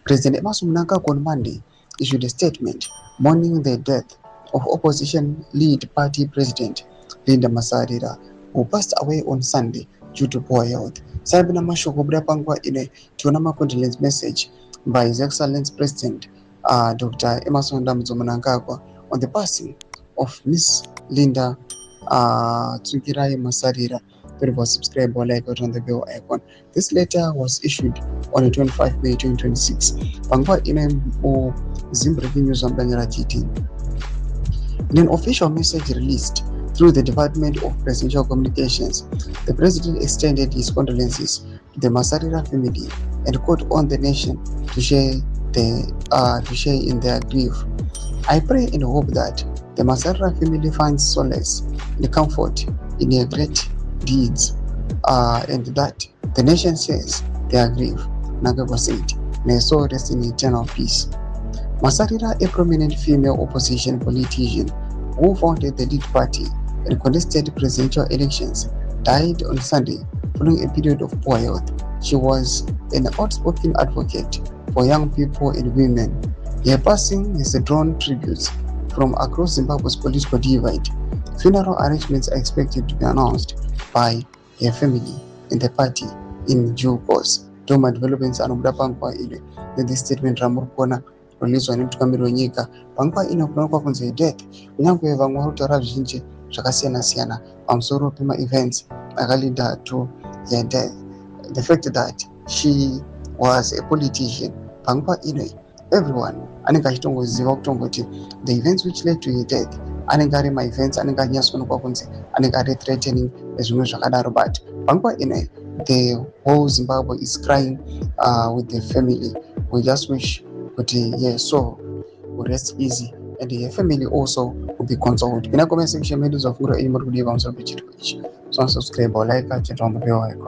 President Emerson Mnangagwa on Monday issued a statement mourning the death of opposition lead party president Linda Masarira, who passed away on Sunday due to poor health. Sabina mashoko pangwa ine tiona condolence message by His Excellency President Dr. Emerson Mnangagwa on the passing of Miss Linda Tsukirai Masarira. Don't subscribe or like it on the bell icon. This letter was issued on the 25th May 2026. Pangwa ine Zimbabwe News on GT. In an official message released through the Department of Presidential Communications, the President extended his condolences to the Masarira family and called on the nation to share in their grief. I pray and hope that the Masarira family finds solace and comfort in their great deeds, and that the nation shares their grief. Mnangagwa said, "May his soul rest in eternal peace." Masarira, a prominent female opposition politician who founded the lead party and contested presidential elections, died on Sunday following a period of poor health. She was an outspoken advocate for young people and women. Her passing has drawn tributes from across Zimbabwe's political divide. Funeral arrangements are expected to be announced by her family and the party in due course. Toma developments anobuda pangwa ile the statement ramurukona released nemutungamiri wenyika pangwa ino kunoonekwa kunzi death kunyangwe vamwe vari kutaura zvizhinji zvakasiyana siyana pamusoro pema-events akalinda to her death. The fact that she was a politician pangwa ino everyone anenge achitongoziva kutongoti the events which led to her death anenge ari ma-events anenge achinyatsoonekwa kunzi anenge ari threatening nezvimwe zvakadaro, but pangwa ino the whole Zimbabwe is crying with the family. We just wish that so will rest easy and the family also will be consoled. In a comment section, made of good email to leave on subscribe or like, check on the bell icon.